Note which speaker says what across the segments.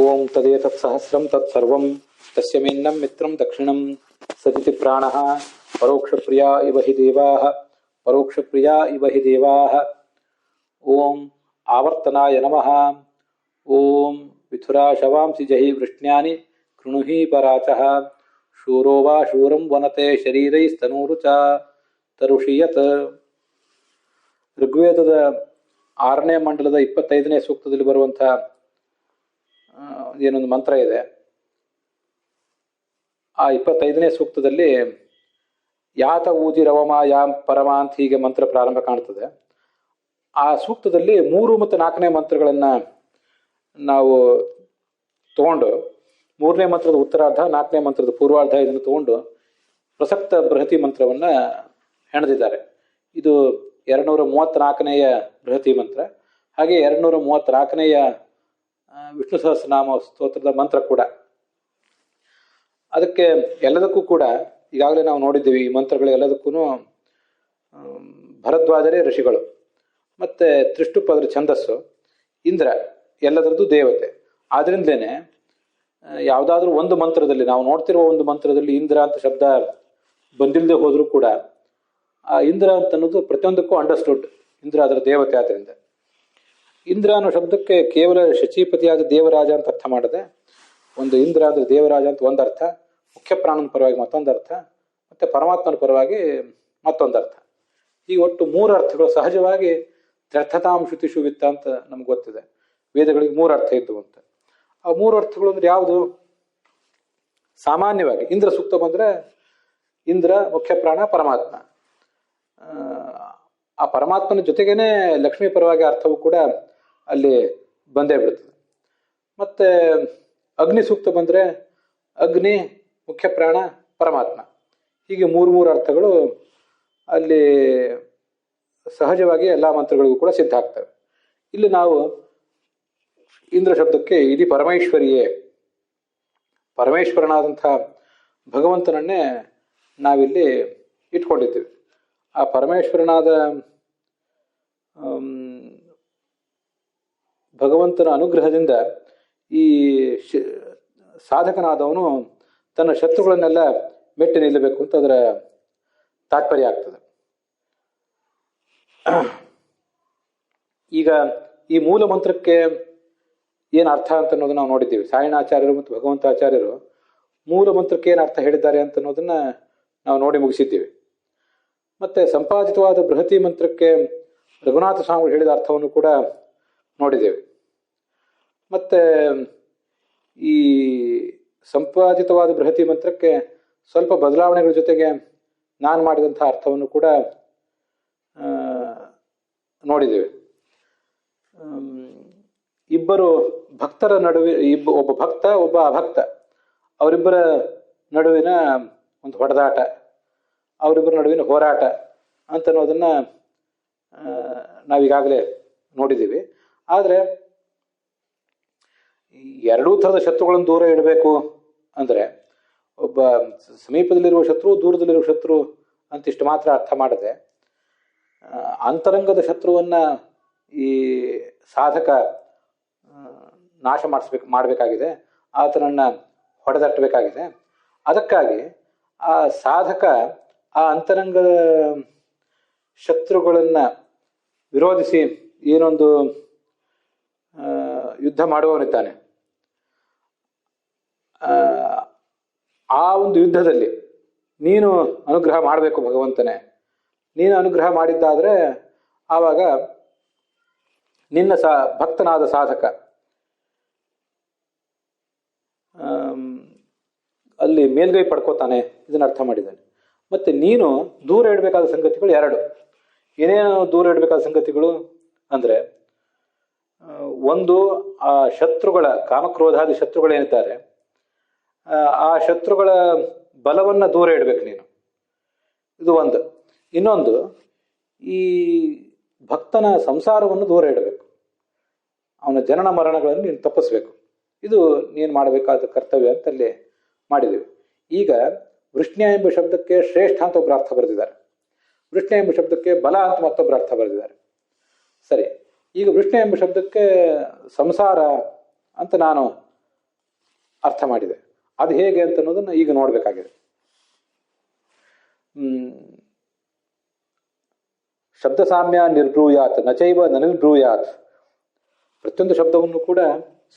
Speaker 1: ಓಂ ತದೇತತ್ಸಹಸ್ರಂ ತತ್ಸರ್ವಂ ತಸ್ಯ ಮೇನ್ನಂ ಮಿತ್ರಂ ದಕ್ಷಿಣಂ ಸದಿತಿ ಪ್ರಾಣಃ ಪರೋಕ್ಷಪ್ರಿಯಾ ಇವ ಹಿ ದೇವಾಃ ಪರೋಕ್ಷಪ್ರಿಯಾ ಇವ ಹಿ ದೇವಾಃ. ಓಂ ಆವರ್ತನಾಯ ನಮಃ. ಓಂ ವಿಥುರಾಶವಾಂಸಿ ಜಹಿ ವೃಷ್ಣ್ಯಾನಿ ಕೃಣುಹಿ ಪರಾಚಃ ಶೂರೋ ವಾ ಶೂರಂ ವನತೆ ಶರೀರೈಸ್ತನೂರು ಚ ತರುಷಿಯತ್. ಋಗ್ವೇದದ 6ನೇ ಮಂಡಲದ 25ನೇ ಸೂಕ್ತದಲ್ಲಿ ಬರುವಂಥ ಏನೊಂದು ಮಂತ್ರ ಇದೆ. ಆ 25ನೇ ಸೂಕ್ತದಲ್ಲಿ ಯಾತ ಊಜಿರವಮ ಯಾಂ ಪರಮಾಂತ್ ಹೀಗೆ ಮಂತ್ರ ಪ್ರಾರಂಭ ಕಾಣ್ತದೆ. ಆ ಸೂಕ್ತದಲ್ಲಿ 3 ಮತ್ತು 4ನೇ ಮಂತ್ರಗಳನ್ನು ನಾವು ತಗೊಂಡು 3ನೇ ಮಂತ್ರದ ಉತ್ತರಾರ್ಧ 4ನೇ ಮಂತ್ರದ ಪೂರ್ವಾರ್ಧ ಇದನ್ನು ತಗೊಂಡು ಪ್ರಸಕ್ತ ಬೃಹತಿ ಮಂತ್ರವನ್ನು ಹೆಣೆದಿದ್ದಾರೆ. ಇದು 234ನೇಯ ಬೃಹತಿ ಮಂತ್ರ, ಹಾಗೆ 234ನೇಯ ವಿಷ್ಣು ಸಹಸ್ರನಾಮ ಸ್ತೋತ್ರದ ಮಂತ್ರ ಕೂಡ. ಅದಕ್ಕೆ ಎಲ್ಲದಕ್ಕೂ ಕೂಡ ಈಗಾಗಲೇ ನಾವು ನೋಡಿದ್ದೀವಿ. ಈ ಮಂತ್ರಗಳು ಎಲ್ಲದಕ್ಕೂ ಭರದ್ವಾಜರೇ ಋಷಿಗಳು, ಮತ್ತು ತ್ರಿಷ್ಟುಪ್ ಅದರ ಛಂದಸ್ಸು, ಇಂದ್ರ ಎಲ್ಲದರದ್ದು ದೇವತೆ. ಆದ್ರಿಂದಲೇ ಯಾವುದಾದ್ರೂ ಒಂದು ಮಂತ್ರದಲ್ಲಿ ನಾವು ನೋಡ್ತಿರುವ ಒಂದು ಮಂತ್ರದಲ್ಲಿ ಇಂದ್ರ ಅಂತ ಶಬ್ದ ಬಂದಿಲ್ಲದೆ ಹೋದರೂ ಕೂಡ ಆ ಇಂದ್ರ ಅಂತ ಅನ್ನೋದು ಪ್ರತಿಯೊಂದಕ್ಕೂ ಅಂಡರ್ಸ್ಟುಡ್. ಇಂದ್ರ ಅದರ ದೇವತೆ. ಆದ್ದರಿಂದ ಇಂದ್ರ ಅನ್ನೋ ಶಬ್ದಕ್ಕೆ ಕೇವಲ ಶಚೀಪತಿಯಾದ ದೇವರಾಜ ಅಂತ ಅರ್ಥ ಮಾಡದೆ, ಒಂದು ಇಂದ್ರ ಅಂದರೆ ದೇವರಾಜ ಅಂತ ಒಂದು ಅರ್ಥ, ಮುಖ್ಯ ಪ್ರಾಣನ ಪರವಾಗಿ ಮತ್ತೊಂದು ಅರ್ಥ, ಮತ್ತು ಪರಮಾತ್ಮನ ಪರವಾಗಿ ಮತ್ತೊಂದು ಅರ್ಥ. ಈ ಒಟ್ಟು 3 ಅರ್ಥಗಳು ಸಹಜವಾಗಿ ತ್ಯರ್ಥತಾಂ ಶ್ರುತಿಷು ವಿತ್ತ ಅಂತ ನಮ್ಗೆ ಗೊತ್ತಿದೆ. ವೇದಗಳಿಗೆ 3 ಅರ್ಥ ಇದ್ದವು ಅಂತ. ಆ 3 ಅರ್ಥಗಳು ಅಂದ್ರೆ ಯಾವುದು? ಸಾಮಾನ್ಯವಾಗಿ ಇಂದ್ರ ಸೂಕ್ತ ಬಂದರೆ ಇಂದ್ರ ಮುಖ್ಯ ಪ್ರಾಣ ಪರಮಾತ್ಮ. ಆ ಪರಮಾತ್ಮನ ಜೊತೆಗೇನೆ ಲಕ್ಷ್ಮೀ ಪರವಾಗಿ ಅರ್ಥವು ಕೂಡ ಅಲ್ಲಿ ಬಂದೇ ಬಿಡ್ತದೆ. ಮತ್ತೆ ಅಗ್ನಿ ಸೂಕ್ತ ಬಂದರೆ ಅಗ್ನಿ ಮುಖ್ಯ ಪ್ರಾಣ ಪರಮಾತ್ಮ. ಹೀಗೆ 3 ಅರ್ಥಗಳು ಅಲ್ಲಿ ಸಹಜವಾಗಿ ಎಲ್ಲ ಮಂತ್ರಗಳಿಗೂ ಕೂಡ ಸಿದ್ಧ ಆಗ್ತವೆ. ಇಲ್ಲಿ ನಾವು ಇಂದ್ರ ಶಬ್ದಕ್ಕೆ ಇಡೀ ಪರಮೇಶ್ವರಿಯೇ, ಪರಮೇಶ್ವರನಾದಂಥ ಭಗವಂತನನ್ನೇ ನಾವಿಲ್ಲಿ ಇಟ್ಕೊಂಡಿದ್ದೀವಿ. ಆ ಪರಮೇಶ್ವರನಾದ ಭಗವಂತನ ಅನುಗ್ರಹದಿಂದ ಈ ಸಾಧಕನಾದವನು ತನ್ನ ಶತ್ರುಗಳನ್ನೆಲ್ಲ ಮೆಟ್ಟಿ ನಿಲ್ಲಬೇಕು ಅಂತ ಅದರ ತಾತ್ಪರ್ಯ ಆಗ್ತದೆ. ಈಗ ಈ ಮೂಲ ಮಂತ್ರಕ್ಕೆ ಏನು ಅರ್ಥ ಅಂತ ಅನ್ನೋದನ್ನ ನಾವು ನೋಡಿದ್ದೀವಿ. ಸಾಯಣಾಚಾರ್ಯರು ಮತ್ತು ಭಗವಂತಾಚಾರ್ಯರು ಮೂಲ ಮಂತ್ರಕ್ಕೆ ಏನು ಅರ್ಥ ಹೇಳಿದ್ದಾರೆ ಅಂತ ಅನ್ನೋದನ್ನ ನಾವು ನೋಡಿ ಮುಗಿಸಿದ್ದೀವಿ. ಮತ್ತೆ ಸಂಪಾದಿತವಾದ ಬೃಹತಿ ಮಂತ್ರಕ್ಕೆ ರಘುನಾಥ ಸ್ವಾಮಿಗಳು ಹೇಳಿದ ಅರ್ಥವನ್ನು ಕೂಡ ನೋಡಿದ್ದೇವೆ. ಮತ್ತೆ ಈ ಸಂಪಾದಿತವಾದ ಬೃಹತಿ ಮಂತ್ರಕ್ಕೆ ಸ್ವಲ್ಪ ಬದಲಾವಣೆಗಳ ಜೊತೆಗೆ ನಾನು ಮಾಡಿದಂಥ ಅರ್ಥವನ್ನು ಕೂಡ ನೋಡಿದ್ದೇವೆ. ಇಬ್ಬರು ಭಕ್ತರ ನಡುವೆ ಒಬ್ಬ ಭಕ್ತ ಒಬ್ಬ ಅಭಕ್ತ, ಅವರಿಬ್ಬರ ನಡುವಿನ ಒಂದು ಹೊಡೆದಾಟ, ಅವರಿಬ್ಬರ ನಡುವಿನ ಹೋರಾಟ ಅಂತ ಅನ್ನೋದನ್ನ ನಾವೀಗಾಗಲೇ ನೋಡಿದ್ದೀವಿ. ಆದರೆ ಎರಡೂ ಥರದ ಶತ್ರುಗಳನ್ನು ದೂರ ಇಡಬೇಕು ಅಂದರೆ ಒಬ್ಬ ಸಮೀಪದಲ್ಲಿರುವ ಶತ್ರು, ದೂರದಲ್ಲಿರುವ ಶತ್ರು ಅಂತಿಷ್ಟು ಮಾತ್ರ ಅರ್ಥ ಮಾಡದೆ, ಅಂತರಂಗದ ಶತ್ರುವನ್ನ ಈ ಸಾಧಕ ನಾಶ ಮಾಡಬೇಕಾಗಿದೆ, ಆತನನ್ನು ಹೊಡೆದಟ್ಟಬೇಕಾಗಿದೆ. ಅದಕ್ಕಾಗಿ ಆ ಸಾಧಕ ಆ ಅಂತರಂಗದ ಶತ್ರುಗಳನ್ನ ವಿರೋಧಿಸಿ ಏನೊಂದು ಯುದ್ಧ ಮಾಡುವವನಿದ್ದಾನೆ. ಆ ಒಂದು ಯುದ್ಧದಲ್ಲಿ ನೀನು ಅನುಗ್ರಹ ಮಾಡಬೇಕು ಭಗವಂತನೇ. ನೀನು ಅನುಗ್ರಹ ಮಾಡಿದ್ದಾದರೆ ಆವಾಗ ನಿನ್ನ ಭಕ್ತನಾದ ಸಾಧಕ ಅಲ್ಲಿ ಮೇಲ್ಗೈ ಪಡ್ಕೋತಾನೆ. ಇದನ್ನ ಅರ್ಥ ಮಾಡಿದ್ದಾನೆ. ಮತ್ತೆ ನೀನು ದೂರ ಇಡಬೇಕಾದ ಸಂಗತಿಗಳು 2. ಏನೇನು ದೂರ ಇಡಬೇಕಾದ ಸಂಗತಿಗಳು ಅಂದರೆ, ಒಂದು ಆ ಶತ್ರುಗಳ ಕಾಮಕ್ರೋಧಾದಿ ಶತ್ರುಗಳೇನಿದ್ದಾರೆ ಆ ಶತ್ರುಗಳ ಬಲವನ್ನು ದೂರ ಇಡಬೇಕು ನೀನು. ಇದು ಒಂದು. ಇನ್ನೊಂದು, ಈ ಭಕ್ತನ ಸಂಸಾರವನ್ನು ದೂರ ಇಡಬೇಕು. ಅವನ ಜನನ ಮರಣಗಳನ್ನು ನೀನು ತಪ್ಪಿಸ್ಬೇಕು. ಇದು ನೀನು ಮಾಡಬೇಕಾದ ಕರ್ತವ್ಯ ಅಂತ ಅಲ್ಲಿ ಮಾಡಿದ್ದೀವಿ. ಈಗ ವೃಷ್ಣ್ಯ ಎಂಬ ಶಬ್ದಕ್ಕೆ ಶ್ರೇಷ್ಠ ಅಂತ ಒಬ್ಬರು ಅರ್ಥ ಬರೆದಿದ್ದಾರೆ. ವೃಷ್ಣ್ಯ ಎಂಬ ಶಬ್ದಕ್ಕೆ ಬಲ ಅಂತ ಮತ್ತೊಬ್ಬರು ಅರ್ಥ ಬರೆದಿದ್ದಾರೆ. ಸರಿ, ಈಗ ವೃಷ್ಣ್ಯ ಎಂಬ ಶಬ್ದಕ್ಕೆ ಸಂಸಾರ ಅಂತ ನಾನು ಅರ್ಥ ಮಾಡಿದೆ. ಅದು ಹೇಗೆ ಅಂತ ಅನ್ನೋದನ್ನ ಈಗ ನೋಡ್ಬೇಕಾಗಿದೆ. ಶಬ್ದ ಸಾಮ್ಯ ನಿರ್ಬ್ರೂಯಾತ್ ನಚೈವ ನನಿರ್ಬ್ರೂಯಾತ್. ಪ್ರತಿಯೊಂದು ಶಬ್ದವನ್ನು ಕೂಡ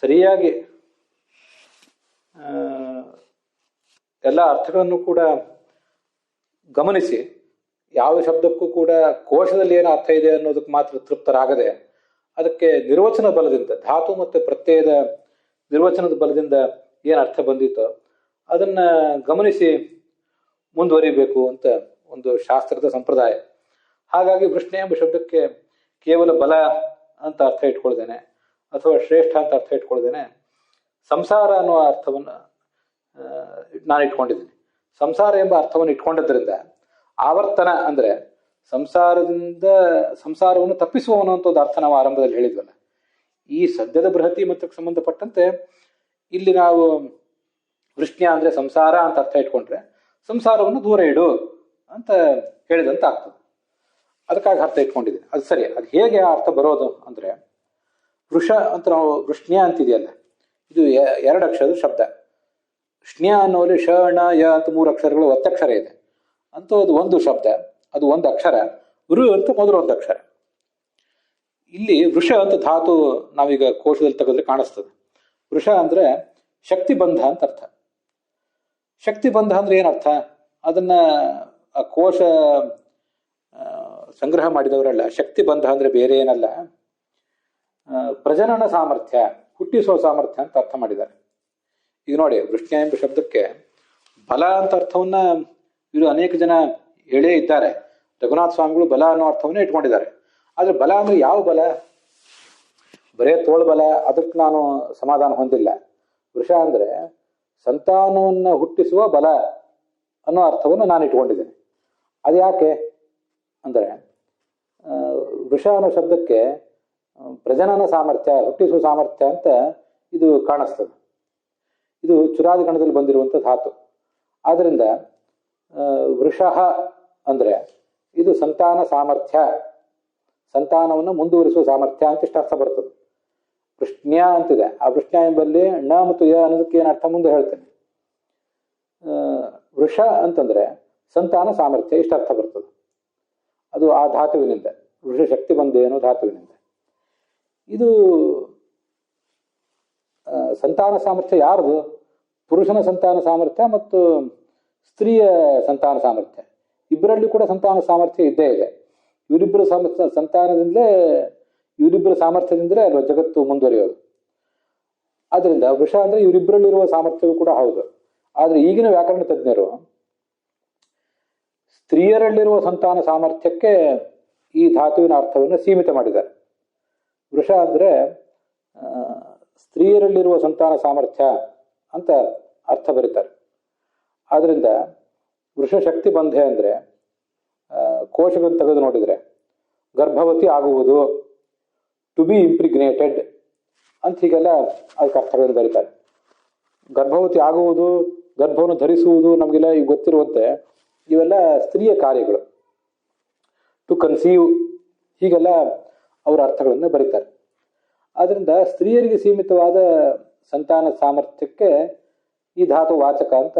Speaker 1: ಸರಿಯಾಗಿ ಎಲ್ಲ ಅರ್ಥಗಳನ್ನು ಕೂಡ ಗಮನಿಸಿ, ಯಾವ ಶಬ್ದಕ್ಕೂ ಕೂಡ ಕೋಶದಲ್ಲಿ ಏನು ಅರ್ಥ ಇದೆ ಅನ್ನೋದಕ್ಕೆ ಮಾತ್ರ ತೃಪ್ತರಾಗದೆ, ಅದಕ್ಕೆ ನಿರ್ವಚನ ಬಲದಿಂದ, ಧಾತು ಮತ್ತು ಪ್ರತ್ಯಯದ ನಿರ್ವಚನದ ಬಲದಿಂದ ಏನು ಅರ್ಥ ಬಂದಿತ್ತೋ ಅದನ್ನ ಗಮನಿಸಿ ಮುಂದುವರಿಬೇಕು ಅಂತ ಒಂದು ಶಾಸ್ತ್ರದ ಸಂಪ್ರದಾಯ. ಹಾಗಾಗಿ ವೃಷ್ಣೆ ಎಂಬ ಶಬ್ದಕ್ಕೆ ಕೇವಲ ಬಲ ಅಂತ ಅರ್ಥ ಇಟ್ಕೊಳ್ದೇನೆ ಅಥವಾ ಶ್ರೇಷ್ಠ ಅಂತ ಅರ್ಥ ಇಟ್ಕೊಳ್ದೇನೆ ಸಂಸಾರ ಅನ್ನುವ ಅರ್ಥವನ್ನು ನಾನು ಇಟ್ಕೊಂಡಿದ್ದೀನಿ. ಸಂಸಾರ ಎಂಬ ಅರ್ಥವನ್ನು ಇಟ್ಕೊಂಡಿದ್ದರಿಂದ ಆವರ್ತನ ಅಂದ್ರೆ ಸಂಸಾರವನ್ನು ತಪ್ಪಿಸುವವನು ಅಂತ ಒಂದು ಅರ್ಥ ನಾವು ಆರಂಭದಲ್ಲಿ ಹೇಳಿದ್ವಲ್ಲ. ಈ ಸದ್ಯದ ಬೃಹತಿ ಮತಕ್ಕೆ ಸಂಬಂಧಪಟ್ಟಂತೆ ಇಲ್ಲಿ ನಾವು ವೃಷ್ಣ್ಯ ಅಂದ್ರೆ ಸಂಸಾರ ಅಂತ ಅರ್ಥ ಇಟ್ಕೊಂಡ್ರೆ ಸಂಸಾರವನ್ನು ದೂರ ಇಡು ಅಂತ ಹೇಳಿದಂತ ಆಗ್ತದೆ. ಅದಕ್ಕಾಗಿ ಅರ್ಥ ಇಟ್ಕೊಂಡಿದ್ದೀನಿ. ಅದು ಸರಿ. ಅದು ಹೇಗೆ ಆ ಅರ್ಥ ಬರೋದು ಅಂದ್ರೆ, ವೃಷ ಅಂತ ನಾವು ವೃಷ್ಣ್ಯ ಅಂತಿದೆಯಲ್ಲ, ಇದು 2 ಅಕ್ಷರದ ಶಬ್ದ. ಷ್ಣ್ಯ ಅನ್ನೋಲ್ಲಿ ಶ ಣ ಯ ಅಂತ 3 ಅಕ್ಷರಗಳು ಒತ್ತಕ್ಷರ ಇದೆ ಅಂತ ಅದು ಒಂದು ಶಬ್ದ, ಅದು ಒಂದು ಅಕ್ಷರ. ವೃ ಅಂತ ಮೊದಲು ಒಂದು ಅಕ್ಷರ. ಇಲ್ಲಿ ವೃಷ ಅಂತ ಧಾತು ನಾವೀಗ ಕೋಶದಲ್ಲಿ ತೆಗೆದ್ರೆ ಕಾಣಿಸ್ತದೆ. ವೃಷ ಅಂದ್ರೆ ಶಕ್ತಿ ಬಂಧ ಅಂತ ಅರ್ಥ. ಶಕ್ತಿ ಬಂಧ ಅಂದ್ರೆ ಏನರ್ಥ? ಅದನ್ನ ಆ ಕೋಶ ಸಂಗ್ರಹ ಮಾಡಿದವರಲ್ಲ. ಶಕ್ತಿ ಬಂಧ ಅಂದ್ರೆ ಬೇರೆ ಏನಲ್ಲ, ಪ್ರಜನನ ಸಾಮರ್ಥ್ಯ, ಹುಟ್ಟಿಸುವ ಸಾಮರ್ಥ್ಯ ಅಂತ ಅರ್ಥ ಮಾಡಿದ್ದಾರೆ. ಈಗ ನೋಡಿ, ವೃಷ್ಣ್ಯ ಎಂಬ ಶಬ್ದಕ್ಕೆ ಬಲ ಅಂತ ಅರ್ಥವನ್ನ ಇವರು ಅನೇಕ ಜನ ಹೇಳೇ ಇದ್ದಾರೆ. ರಘುನಾಥ ಸ್ವಾಮಿಗಳು ಬಲ ಅನ್ನೋ ಅರ್ಥವನ್ನೇ ಇಟ್ಕೊಂಡಿದ್ದಾರೆ. ಆದ್ರೆ ಬಲ ಅಂದ್ರೆ ಯಾವ ಬಲ? ಬರೇ ತೋಳು ಬಲ, ಅದಕ್ಕೆ ನಾನು ಸಮಾಧಾನ ಹೊಂದಿಲ್ಲ. ವೃಷ ಅಂದ್ರೆ ಸಂತಾನವನ್ನ ಹುಟ್ಟಿಸುವ ಬಲ ಅನ್ನೋ ಅರ್ಥವನ್ನು ನಾನು ಇಟ್ಕೊಂಡಿದ್ದೇನೆ. ಅದು ಯಾಕೆ ಅಂದ್ರೆ, ವೃಷ ಅನ್ನೋ ಶಬ್ದಕ್ಕೆ ಪ್ರಜನನ ಸಾಮರ್ಥ್ಯ, ಹುಟ್ಟಿಸುವ ಸಾಮರ್ಥ್ಯ ಅಂತ ಇದು ಕಾಣಿಸ್ತದೆ. ಇದು ಚುರಾದಿ ಗಣದಲ್ಲಿ ಬಂದಿರುವಂಥ ಧಾತು. ಆದ್ರಿಂದ ವೃಷಃ ಅಂದ್ರೆ ಇದು ಸಂತಾನ ಸಾಮರ್ಥ್ಯ, ಸಂತಾನವನ್ನು ಮುಂದುವರಿಸುವ ಸಾಮರ್ಥ್ಯ ಅಂತ ಇಷ್ಟ ಅರ್ಥ ಬರ್ತದೆ. ವೃಷ್ಣ್ಯ ಅಂತಿದೆ. ಆ ವೃಷ್ಣ್ಯ ಎಂಬಲ್ಲಿ ಣ ಮತ್ತು ಯ ಅನ್ನೋದಕ್ಕೆ ಏನು ಅರ್ಥ ಮುಂದೆ ಹೇಳ್ತೇನೆ. ವೃಷ ಅಂತಂದ್ರೆ ಸಂತಾನ ಸಾಮರ್ಥ್ಯ, ಇಷ್ಟ ಅರ್ಥ ಬರ್ತದೆ. ಅದು ಆ ಧಾತುವಿನಿಂದ, ವೃಷ ಶಕ್ತಿ ಬಂದೆ ಅನ್ನೋ ಧಾತುವಿನಿಂದ. ಇದು ಸಂತಾನ ಸಾಮರ್ಥ್ಯ ಯಾರ್ದು? ಪುರುಷನ ಸಂತಾನ ಸಾಮರ್ಥ್ಯ ಮತ್ತು ಸ್ತ್ರೀಯ ಸಂತಾನ ಸಾಮರ್ಥ್ಯ, ಇಬ್ಬರಲ್ಲಿ ಕೂಡ ಸಂತಾನ ಸಾಮರ್ಥ್ಯ ಇದ್ದೇ ಇದೆ. ಇವರಿಬ್ಬರ ಇವರಿಬ್ಬರ ಸಾಮರ್ಥ್ಯದಿಂದಲೇ ಅಲ್ವಾ ಜಗತ್ತು ಮುಂದುವರಿಯೋದು. ಆದ್ರಿಂದ ವೃಷ ಅಂದ್ರೆ ಇವರಿಬ್ಬರಲ್ಲಿರುವ ಸಾಮರ್ಥ್ಯವೂ ಕೂಡ ಹೌದು. ಆದ್ರೆ ಈಗಿನ ವ್ಯಾಕರಣ ತಜ್ಞರು ಸ್ತ್ರೀಯರಲ್ಲಿರುವ ಸಂತಾನ ಸಾಮರ್ಥ್ಯಕ್ಕೆ ಈ ಧಾತುವಿನ ಅರ್ಥವನ್ನು ಸೀಮಿತ ಮಾಡಿದ್ದಾರೆ. ವೃಷ ಅಂದ್ರೆ ಸ್ತ್ರೀಯರಲ್ಲಿರುವ ಸಂತಾನ ಸಾಮರ್ಥ್ಯ ಅಂತ ಅರ್ಥ ಬರೀತಾರೆ. ಆದ್ರಿಂದ ವೃಷ ಶಕ್ತಿ ಬಂಧೆ ಅಂದ್ರೆ ಕೋಶಗಳನ್ನು ತೆಗೆದು ನೋಡಿದ್ರೆ ಗರ್ಭವತಿ ಆಗುವುದು, ಟು ಬಿ ಇಂಪ್ರಿಗ್ನೇಟೆಡ್ ಅಂತ ಹೀಗೆಲ್ಲ ಅದಕ್ಕೆ ಅರ್ಥಗಳನ್ನು ಬರೀತಾರೆ. ಗರ್ಭವತಿ ಆಗುವುದು, ಗರ್ಭವನ್ನು ಧರಿಸುವುದು ನಮಗೆಲ್ಲ ಈಗ ಗೊತ್ತಿರುವಂತೆ ಇವೆಲ್ಲ ಸ್ತ್ರೀಯ ಕಾರ್ಯಗಳು. ಟು ಕನ್ಸೀವ್, ಹೀಗೆಲ್ಲ ಅವರ ಅರ್ಥಗಳನ್ನು ಬರೀತಾರೆ. ಆದ್ರಿಂದ ಸ್ತ್ರೀಯರಿಗೆ ಸೀಮಿತವಾದ ಸಂತಾನ ಸಾಮರ್ಥ್ಯಕ್ಕೆ ಈ ಧಾತು ವಾಚಕ ಅಂತ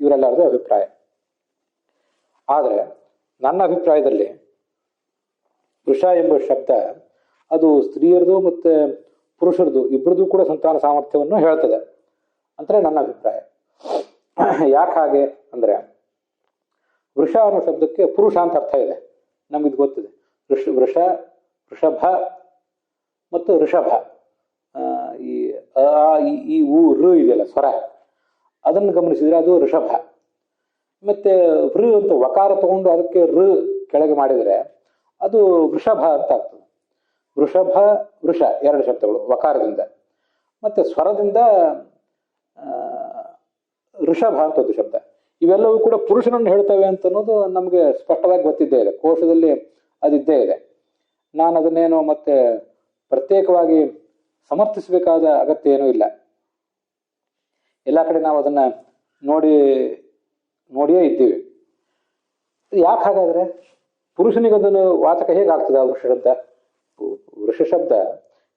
Speaker 1: ಇವರೆಲ್ಲರದು ಅಭಿಪ್ರಾಯ. ಆದರೆ ನನ್ನ ಅಭಿಪ್ರಾಯದಲ್ಲಿ ವೃಷ ಎಂಬ ಶಬ್ದ ಅದು ಸ್ತ್ರೀಯರದು ಮತ್ತು ಪುರುಷರದು ಇಬ್ಬರದು ಕೂಡ ಸಂತಾನ ಸಾಮರ್ಥ್ಯವನ್ನು ಹೇಳ್ತದೆ ಅಂದರೆ ನನ್ನ ಅಭಿಪ್ರಾಯ. ಯಾಕೆ ಹಾಗೆ ಅಂದರೆ, ವೃಷ ಅನ್ನೋ ಶಬ್ದಕ್ಕೆ ಪುರುಷ ಅಂತ ಅರ್ಥ ಇದೆ, ನಮಗಿದು ಗೊತ್ತಿದೆ. ವೃಷ, ವೃಷಭ ಮತ್ತು ಋಷಭ, ಈ ಊ ಋ ಇದೆಯಲ್ಲ ಸ್ವರ, ಅದನ್ನು ಗಮನಿಸಿದ್ರೆ ಅದು ಋಷಭ. ಮತ್ತೆ ವೃ ಅಂತ ವಕಾರ ತಗೊಂಡು ಅದಕ್ಕೆ ಋ ಕೆಳಗೆ ಮಾಡಿದರೆ ಅದು ವೃಷಭ ಅಂತ ಆಗ್ತದೆ. ವೃಷಭ, ವೃಷ 2 ಶಬ್ದಗಳು ವಕಾರದಿಂದ, ಮತ್ತೆ ಸ್ವರದಿಂದ ಋಷಭ ಅಂತ ಒಂದು ಶಬ್ದ. ಇವೆಲ್ಲವೂ ಕೂಡ ಪುರುಷನನ್ನು ಹೇಳ್ತವೆ ಅಂತ ಅನ್ನೋದು ನಮಗೆ ಸ್ಪಷ್ಟವಾಗಿ ಗೊತ್ತಿದ್ದೇ ಇದೆ, ಕೋಶದಲ್ಲಿ ಅದಿದ್ದೇ ಇದೆ. ನಾನು ಅದನ್ನೇನು ಮತ್ತೆ ಪ್ರತ್ಯೇಕವಾಗಿ ಸಮರ್ಥಿಸಬೇಕಾದ ಅಗತ್ಯ ಏನೂ ಇಲ್ಲ. ಎಲ್ಲ ಕಡೆ ನಾವು ಅದನ್ನ ನೋಡಿಯೇ ಇದ್ದೀವಿ. ಯಾಕೆ ಹಾಗಾದ್ರೆ ಪುರುಷನಿಗೆ ಅದನ್ನು ವಾಚಕ ಹೇಗಾಗ್ತದೆ? ವೃಷ ಶಬ್ದ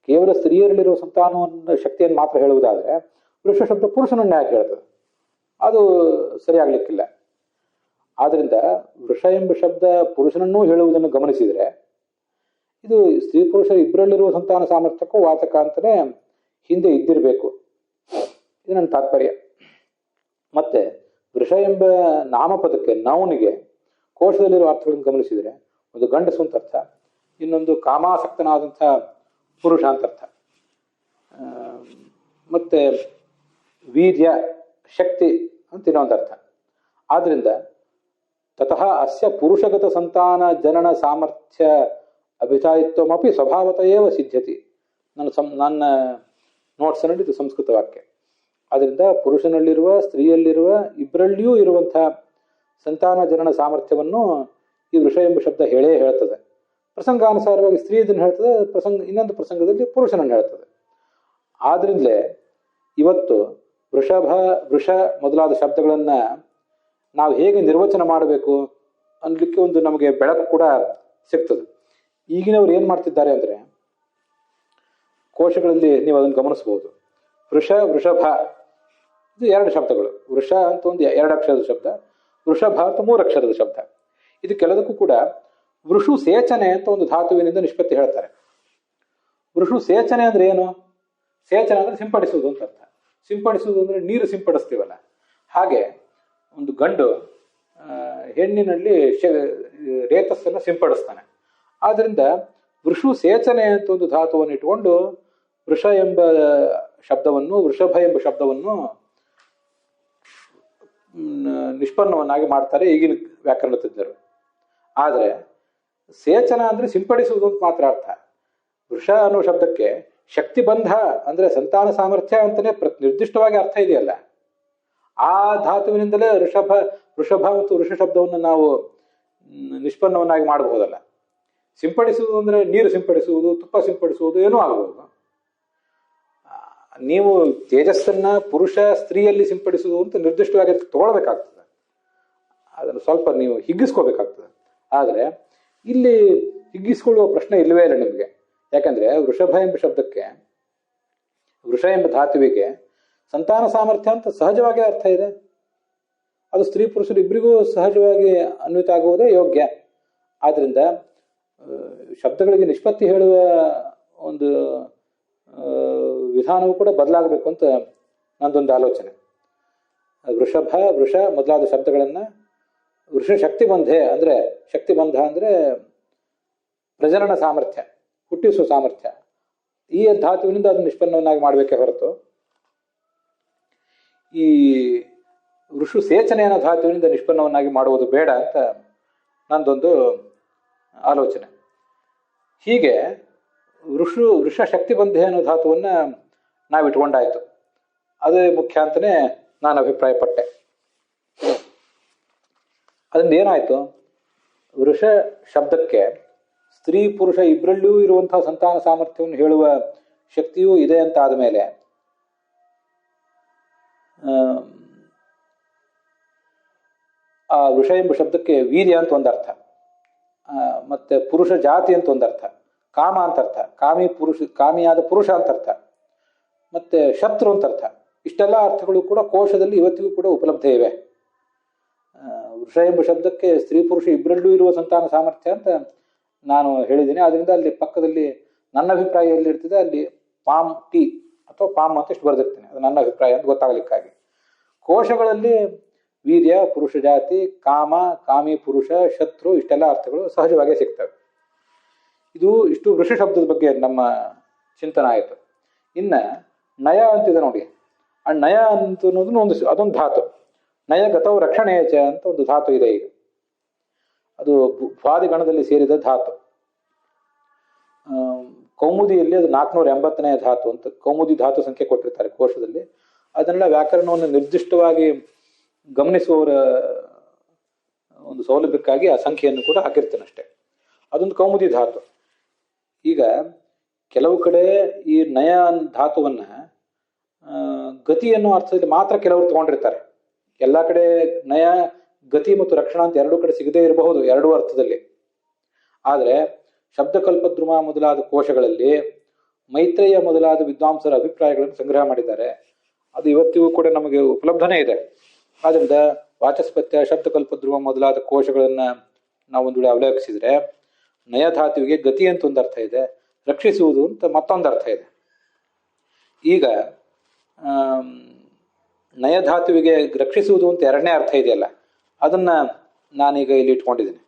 Speaker 1: ಕೇವಲ ಸ್ತ್ರೀಯರಲ್ಲಿರುವ ಸಂತಾನವನ್ನು ಶಕ್ತಿಯನ್ನು ಮಾತ್ರ ಹೇಳುವುದಾದ್ರೆ, ವೃಷ ಶಬ್ದ ಪುರುಷನನ್ನ ಯಾಕೆ ಹೇಳ್ತದೆ? ಅದು ಸರಿಯಾಗ್ಲಿಕ್ಕಿಲ್ಲ. ಆದ್ರಿಂದ ವೃಷ ಎಂಬ ಶಬ್ದ ಪುರುಷನನ್ನೂ ಹೇಳುವುದನ್ನು ಗಮನಿಸಿದರೆ ಇದು ಸ್ತ್ರೀ ಪುರುಷ ಇಬ್ಬರಲ್ಲಿರುವ ಸಂತಾನ ಸಾಮರ್ಥ್ಯಕ್ಕೂ ವಾಚಕ ಅಂತಲೇ ಹಿಂದೆ ಇದ್ದಿರಬೇಕು. ಇದು ನನ್ನ ತಾತ್ಪರ್ಯ. ಮತ್ತೆ ವೃಷ ಎಂಬ ನಾಮಪದಕ್ಕೆ ನೌನಿಗೆ ಕೋಶದಲ್ಲಿರುವ ಅರ್ಥಗಳನ್ನು ಗಮನಿಸಿದರೆ ಒಂದು ಗಂಡಸು ಅಂತ ಅರ್ಥ, ಇನ್ನೊಂದು ಕಾಮಾಸಕ್ತನಾದಂಥ ಪುರುಷ ಅಂತ ಅರ್ಥ, ಮತ್ತೆ ವೀರ್ಯ ಶಕ್ತಿ ಅಂತ ಇನ್ನೊಂದು ಅರ್ಥ. ಆದ್ರಿಂದ ತತಃ ಅಸ್ಯ ಪುರುಷಗತ ಸಂತಾನ ಜನನ ಸಾಮರ್ಥ್ಯ ಅಭಿಧಾಯಿತ್ವಮಪಿ ಸ್ವಭಾವತಯೇವ ಸಿದ್ಧತಿ. ನನ್ನ ನೋಟ್ಸ್ನಲ್ಲಿ ಇದು ಸಂಸ್ಕೃತ ವಾಕ್ಯ. ಆದ್ದರಿಂದ ಪುರುಷನಲ್ಲಿರುವ ಸ್ತ್ರೀಯಲ್ಲಿರುವ ಇಬ್ಬರಲ್ಲಿಯೂ ಇರುವಂಥ ಸಂತಾನ ಜನನ ಸಾಮರ್ಥ್ಯವನ್ನು ಈ ವೃಷ ಎಂಬ ಶಬ್ದ ಹೇಳೇ ಹೇಳ್ತದೆ. ಪ್ರಸಂಗಾನುಸಾರವಾಗಿ ಸ್ತ್ರೀ ಇದನ್ನು ಹೇಳ್ತದೆ, ಇನ್ನೊಂದು ಪ್ರಸಂಗದಲ್ಲಿ ಪುರುಷನನ್ನು ಹೇಳ್ತದೆ. ಆದ್ರಿಂದಲೇ ಇವತ್ತು ವೃಷ ಮೊದಲಾದ ಶಬ್ದಗಳನ್ನು ನಾವು ಹೇಗೆ ನಿರ್ವಚನ ಮಾಡಬೇಕು ಅನ್ನಲಿಕ್ಕೆ ಒಂದು ನಮಗೆ ಬೆಳಕು ಕೂಡ ಸಿಗ್ತದೆ. ಈಗಿನವ್ರು ಏನು ಮಾಡ್ತಿದ್ದಾರೆ ಅಂದರೆ, ಕೋಶಗಳಲ್ಲಿ ನೀವು ಅದನ್ನು ಗಮನಿಸ್ಬೋದು. ವೃಷಭ ಇದು 2 ಶಬ್ದಗಳು. ವೃಷ ಅಂತ ಒಂದು 2 ಅಕ್ಷರದ ಶಬ್ದ, ವೃಷಭ ಅಂತ 3 ಅಕ್ಷರದ ಶಬ್ದ. ಇದು ಕೆಲದಕ್ಕೂ ಕೂಡ ವೃಷು ಸೇಚನೆ ಅಂತ ಒಂದು ಧಾತುವಿನಿಂದ ನಿಷ್ಪತ್ತಿ ಹೇಳ್ತಾರೆ. ವೃಷು ಸೇಚನೆ ಅಂದ್ರೆ ಏನು? ಸೇಚನ ಅಂದ್ರೆ ಸಿಂಪಡಿಸುವುದು ಅಂತ ಅರ್ಥ. ಸಿಂಪಡಿಸುವುದು ಅಂದ್ರೆ ನೀರು ಸಿಂಪಡಿಸ್ತೀವಲ್ಲ, ಹಾಗೆ ಒಂದು ಗಂಡು ಹೆಣ್ಣಿನಲ್ಲಿ ರೇತಸ್ಸನ್ನು ಸಿಂಪಡಿಸ್ತಾನೆ. ಆದ್ರಿಂದ ವೃಷು ಸೇಚನೆ ಅಂತ ಒಂದು ಧಾತುವನ್ನು ಇಟ್ಕೊಂಡು ವೃಷ ಎಂಬ ಶಬ್ದವನ್ನು, ವೃಷಭ ಎಂಬ ಶಬ್ದವನ್ನು ನಿಷ್ಪನ್ನವನ್ನಾಗಿ ಮಾಡ್ತಾರೆ ಈಗಿನ ವ್ಯಾಕರಣ ತಜ್ಞರು. ಆದರೆ ಸೇಚನ ಅಂದ್ರೆ ಸಿಂಪಡಿಸುವುದು ಅಂತ ಮಾತ್ರ ಅರ್ಥ. ವೃಷ ಅನ್ನೋ ಶಬ್ದಕ್ಕೆ ಶಕ್ತಿಬಂಧ ಅಂದ್ರೆ ಸಂತಾನ ಸಾಮರ್ಥ್ಯ ಅಂತಾನೆ ನಿರ್ದಿಷ್ಟವಾಗಿ ಅರ್ಥ ಇದೆಯಲ್ಲ. ಆ ಧಾತುವಿನಿಂದಲೇ ವೃಷಭ ಮತ್ತು ವೃಷ ಶಬ್ದವನ್ನು ನಾವು ನಿಷ್ಪನ್ನವನ್ನಾಗಿ ಮಾಡಬಹುದಲ್ಲ. ಸಿಂಪಡಿಸುವುದು ಅಂದ್ರೆ ನೀರು ಸಿಂಪಡಿಸುವುದು, ತುಪ್ಪ ಸಿಂಪಡಿಸುವುದು ಏನೂ ಆಗಬಹುದು. ನೀವು ತೇಜಸ್ಸನ್ನ ಪುರುಷ ಸ್ತ್ರೀಯಲ್ಲಿ ಸಿಂಪಡಿಸುವುದು ಅಂತ ನಿರ್ದಿಷ್ಟವಾಗಿ ತಗೊಳ್ಬೇಕಾಗ್ತದೆ. ಅದನ್ನು ಸ್ವಲ್ಪ ನೀವು ಹಿಗ್ಗಿಸ್ಕೋಬೇಕಾಗ್ತದೆ. ಆದರೆ ಇಲ್ಲಿ ಹಿಗ್ಗಿಸ್ಕೊಳ್ಳುವ ಪ್ರಶ್ನೆ ಇಲ್ಲವೇ ಇಲ್ಲ ನಿಮಗೆ. ಯಾಕಂದ್ರೆ ವೃಷಭ ಎಂಬ ಶಬ್ದಕ್ಕೆ, ವೃಷ ಎಂಬ ಧಾತುವಿಗೆ ಸಂತಾನ ಸಾಮರ್ಥ್ಯ ಅಂತ ಸಹಜವಾಗಿ ಅರ್ಥ ಇದೆ. ಅದು ಸ್ತ್ರೀ ಪುರುಷರು ಇಬ್ಬರಿಗೂ ಸಹಜವಾಗಿ ಅನ್ವಿತ ಆಗುವುದೇ ಯೋಗ್ಯ. ಆದ್ರಿಂದ ಶಬ್ದಗಳಿಗೆ ನಿಷ್ಪತ್ತಿ ಹೇಳುವ ಒಂದು ವಿಧಾನವೂ ಕೂಡ ಬದಲಾಗಬೇಕು ಅಂತ ನಂದೊಂದು ಆಲೋಚನೆ. ವೃಷ ಮೊದಲಾದ ಶಬ್ದಗಳನ್ನ ವೃಷ ಶಕ್ತಿಬಂಧೆ ಅಂದ್ರೆ, ಶಕ್ತಿಬಂಧ ಅಂದ್ರೆ ಪ್ರಜನನ ಸಾಮರ್ಥ್ಯ, ಹುಟ್ಟಿಸುವ ಸಾಮರ್ಥ್ಯ, ಈ ಧಾತುವಿನಿಂದ ಅದನ್ನು ನಿಷ್ಪನ್ನವನ್ನಾಗಿ ಮಾಡಬೇಕೇ ಹೊರತು ಈ ವೃಷು ಸೇಚನೆ ಅನ್ನೋ ಧಾತುವಿನಿಂದ ನಿಷ್ಪನ್ನವನ್ನಾಗಿ ಮಾಡುವುದು ಬೇಡ ಅಂತ ನಂದೊಂದು ಆಲೋಚನೆ. ಹೀಗೆ ವೃಷ ಶಕ್ತಿಬಂಧೆ ಅನ್ನೋ ಧಾತುವನ್ನ ನಾವು ಇಟ್ಕೊಂಡಾಯ್ತು. ಅದೇ ಮುಖ್ಯ ಅಂತಲೇ ನಾನು ಅಭಿಪ್ರಾಯಪಟ್ಟೆ. ಅದರಿಂದ ಏನಾಯ್ತು, ವೃಷ ಶಬ್ದಕ್ಕೆ ಸ್ತ್ರೀ ಪುರುಷ ಇಬ್ಬರಲ್ಲಿಯೂ ಇರುವಂತಹ ಸಂತಾನ ಸಾಮರ್ಥ್ಯವನ್ನು ಹೇಳುವ ಶಕ್ತಿಯೂ ಇದೆ ಅಂತ ಆದಮೇಲೆ ಆ ವೃಷ ಎಂಬ ಶಬ್ದಕ್ಕೆ ವೀರ್ಯ ಅಂತ ಒಂದರ್ಥ, ಮತ್ತೆ ಪುರುಷ ಜಾತಿ ಅಂತ ಒಂದರ್ಥ, ಕಾಮ ಅಂತ ಅರ್ಥ, ಕಾಮಿಯಾದ ಪುರುಷ ಅಂತ ಅರ್ಥ, ಮತ್ತೆ ಶತ್ರು ಅಂತ ಅರ್ಥ. ಇಷ್ಟೆಲ್ಲ ಅರ್ಥಗಳು ಕೂಡ ಕೋಶದಲ್ಲಿ ಇವತ್ತಿಗೂ ಕೂಡ ಉಪಲಬ್ಧ ಇವೆ. ವೃಷ ಎಂಬ ಶಬ್ದಕ್ಕೆ ಸ್ತ್ರೀ ಪುರುಷ ಇಬ್ಬರಲ್ಲೂ ಇರುವ ಸಂತಾನ ಸಾಮರ್ಥ್ಯ ಅಂತ ನಾನು ಹೇಳಿದ್ದೀನಿ. ಅದರಿಂದ ಅಲ್ಲಿ ಪಕ್ಕದಲ್ಲಿ ನನ್ನ ಅಭಿಪ್ರಾಯ ಎಲ್ಲಿರ್ತದೆ ಅಲ್ಲಿ ಪಾಮ್ ಟಿ ಅಥವಾ ಪಾಮ್ ಅಂತ ಇಷ್ಟು ಬರೆದಿರ್ತೇನೆ. ಅದು ನನ್ನ ಅಭಿಪ್ರಾಯ ಅಂತ ಗೊತ್ತಾಗಲಿಕ್ಕಾಗಿ. ಕೋಶಗಳಲ್ಲಿ ವೀರ್ಯ, ಪುರುಷ ಜಾತಿ, ಕಾಮ, ಕಾಮಿ ಪುರುಷ, ಶತ್ರು ಇಷ್ಟೆಲ್ಲ ಅರ್ಥಗಳು ಸಹಜವಾಗಿ ಸಿಗ್ತವೆ. ಇಷ್ಟು ವೃಷ ಶಬ್ದದ ಬಗ್ಗೆ ನಮ್ಮ ಚಿಂತನ ಆಯಿತು. ಇನ್ನ ನಯ ಅಂತಿದೆ ನೋಡಿ. ಆ ನಯ ಅಂತ ಅನ್ನೋದು ಅದೊಂದು ಧಾತು. ನಯ ಗತವು ರಕ್ಷಣೆಯಚ ಅಂತ ಒಂದು ಧಾತು ಇದೆ. ಈಗ ಅದು ಭ್ವಾದಿಗಣದಲ್ಲಿ ಸೇರಿದ ಧಾತು. ಕೌಮುದಿಯಲ್ಲಿ ಅದು 480ನೇ ಧಾತು ಅಂತ ಕೌಮುದಿ ಧಾತು ಸಂಖ್ಯೆ ಕೊಟ್ಟಿರ್ತಾರೆ ಕೋಶದಲ್ಲಿ. ಅದನ್ನೆಲ್ಲ ವ್ಯಾಕರಣವನ್ನು ನಿರ್ದಿಷ್ಟವಾಗಿ ಗಮನಿಸುವವರ ಒಂದು ಸೌಲಭ್ಯಕ್ಕಾಗಿ ಆ ಸಂಖ್ಯೆಯನ್ನು ಕೂಡ ಹಾಕಿರ್ತೇನೆ ಅಷ್ಟೇ. ಅದೊಂದು ಕೌಮುದಿ ಧಾತು. ಈಗ ಕೆಲವು ಕಡೆ ಈ ನಯ ಧಾತುವನ್ನ ಗತಿ ಅನ್ನೋ ಅರ್ಥದಲ್ಲಿ ಮಾತ್ರ ಕೆಲವರು ತಗೊಂಡಿರ್ತಾರೆ. ಎಲ್ಲ ಕಡೆ ನಯ, ಗತಿ ಮತ್ತು ರಕ್ಷಣಾ ಅಂತ ಎರಡೂ ಕಡೆ ಸಿಗದೇ ಇರಬಹುದು, ಎರಡೂ ಅರ್ಥದಲ್ಲಿ. ಆದರೆ ಶಬ್ದಕಲ್ಪದ್ರುಮ ಮೊದಲಾದ ಕೋಶಗಳಲ್ಲಿ ಮೈತ್ರೇಯ ಮೊದಲಾದ ವಿದ್ವಾಂಸರ ಅಭಿಪ್ರಾಯಗಳನ್ನು ಸಂಗ್ರಹ ಮಾಡಿದ್ದಾರೆ. ಅದು ಇವತ್ತಿಗೂ ಕೂಡ ನಮಗೆ ಉಪಲಬ್ಧನೇ ಇದೆ. ಆದ್ದರಿಂದ ವಾಚಸ್ಪತ್ಯ, ಶಬ್ದಕಲ್ಪಧ್ರುವ ಮೊದಲಾದ ಕೋಶಗಳನ್ನು ನಾವು ಒಂದು ವೇಳೆ ಅವಲೋಕಿಸಿದ್ರೆ ನಯಧಾತುವಿಗೆ ಗತಿ ಅಂತ ಒಂದು ಅರ್ಥ ಇದೆ, ರಕ್ಷಿಸುವುದು ಅಂತ ಮತ್ತೊಂದು ಅರ್ಥ ಇದೆ. ಈಗ ನಯಧಾತುವಿಗೆ ರಕ್ಷಿಸುವುದು ಅಂತ ಎರಡನೇ ಅರ್ಥ ಇದೆಯಲ್ಲ, ಅದನ್ನ ನಾನೀಗ ಇಲ್ಲಿ ಇಟ್ಕೊಂಡಿದ್ದೀನಿ.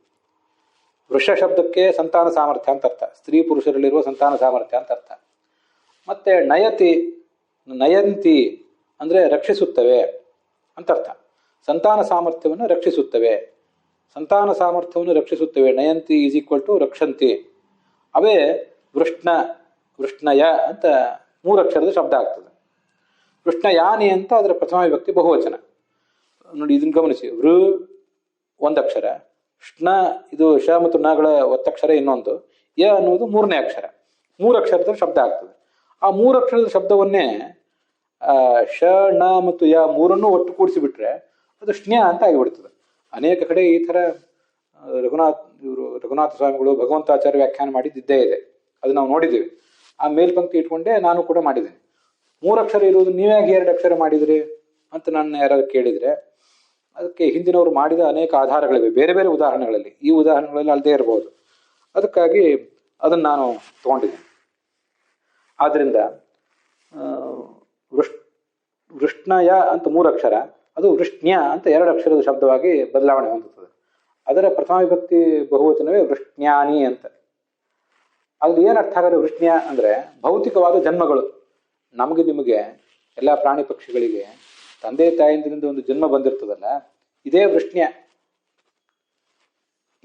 Speaker 1: ವೃಷ ಶಬ್ದಕ್ಕೆ ಸಂತಾನ ಸಾಮರ್ಥ್ಯ ಅಂತ ಅರ್ಥ, ಸ್ತ್ರೀ ಪುರುಷರಲ್ಲಿರುವ ಸಂತಾನ ಸಾಮರ್ಥ್ಯ ಅಂತ ಅರ್ಥ. ಮತ್ತೆ ನಯಂತಿ ಅಂದರೆ ರಕ್ಷಿಸುತ್ತವೆ ಅಂತ ಅರ್ಥ. ಸಂತಾನ ಸಾಮರ್ಥ್ಯವನ್ನು ರಕ್ಷಿಸುತ್ತವೆ, ಸಂತಾನ ಸಾಮರ್ಥ್ಯವನ್ನು ರಕ್ಷಿಸುತ್ತವೆ. ನಯಂತಿ ಈಸ್ ಈಕ್ವಲ್ ಟು ರಕ್ಷಂತಿ. ಅವೇ ವೃಷ್ಣಯ ಅಂತ 3 ಅಕ್ಷರದ ಶಬ್ದ ಆಗ್ತದೆ. ವೃಷ್ಣಯಾನಿ ಅಂತ ಅದರ ಪ್ರಥಮ ವಿಭಕ್ತಿ ಬಹುವಚನ. ನೋಡಿ, ಇದನ್ನು ಗಮನಿಸಿ. ವೃ ಒಂದಕ್ಷರ, ಷ್ಣ ಇದು ಶ ಮತ್ತು ನಗಳ ಒತ್ತಕ್ಷರ ಇನ್ನೊಂದು, ಯ ಅನ್ನುವುದು 3ನೇ ಅಕ್ಷರ. 3 ಅಕ್ಷರದ ಶಬ್ದ ಆಗ್ತದೆ. ಆ 3 ಅಕ್ಷರದ ಶಬ್ದವನ್ನೇ ಶ, ಣ ಮತ್ತು ಯ ಮೂರನ್ನು ಒಟ್ಟು ಕೂಡಿಸಿಬಿಟ್ರೆ ಅದು ಷ್ಣ್ಯ ಅಂತ ಆಗಿಬಿಡ್ತದೆ. ಅನೇಕ ಕಡೆ ಈ ಥರ ರಘುನಾಥ ಸ್ವಾಮಿಗಳು ಭಗವಂತಾಚಾರ್ಯ ವ್ಯಾಖ್ಯಾನ ಮಾಡಿದ್ದೇ ಇದೆ, ಅದು ನಾವು ನೋಡಿದ್ದೀವಿ. ಆ ಮೇಲ್ಪಂಕ್ತಿ ಇಟ್ಕೊಂಡೇ ನಾನು ಕೂಡ ಮಾಡಿದ್ದೇನೆ. 3 ಅಕ್ಷರ ಇರುವುದು ನೀವ್ಯಾಗಿ 2 ಅಕ್ಷರ ಮಾಡಿದ್ರಿ ಅಂತ ನನ್ನ ಯಾರಾದ್ರು ಕೇಳಿದರೆ ಅದಕ್ಕೆ ಹಿಂದಿನವರು ಮಾಡಿದ ಅನೇಕ ಆಧಾರಗಳಿವೆ, ಬೇರೆ ಬೇರೆ ಉದಾಹರಣೆಗಳಲ್ಲಿ. ಈ ಉದಾಹರಣೆಗಳಲ್ಲಿ ಅಲ್ಲದೇ ಇರಬಹುದು. ಅದಕ್ಕಾಗಿ ಅದನ್ನು ನಾನು ತಗೊಂಡಿದ್ದೇನೆ. ಆದ್ದರಿಂದ ವೃಷ್ಣಯ ಅಂತ 3 ಅಕ್ಷರ, ಅದು ವೃಷ್ಣ್ಯ ಅಂತ 2 ಅಕ್ಷರದ ಶಬ್ದವಾಗಿ ಬದಲಾವಣೆ ಹೊಂದುತ್ತದೆ. ಅದರ ಪ್ರಥಮ ವಿಭಕ್ತಿ ಬಹುವಚನವೇ ವೃಷ್ಣ್ಯಾನಿ ಅಂತ. ಅಲ್ಲಿ ಏನು ಅರ್ಥ ಆಗೋದು? ವೃಷ್ಣ್ಯ ಅಂದರೆ ಭೌತಿಕವಾದ ಜನ್ಮಗಳು. ನಮಗೆ ನಿಮಗೆ ಎಲ್ಲ ಪ್ರಾಣಿ ಪಕ್ಷಿಗಳಿಗೆ ತಂದೆ ತಾಯಿಂದಿನಿಂದ ಒಂದು ಜನ್ಮ ಬಂದಿರ್ತದಲ್ಲ, ಇದೇ ವೃಷ್ಣ್ಯ.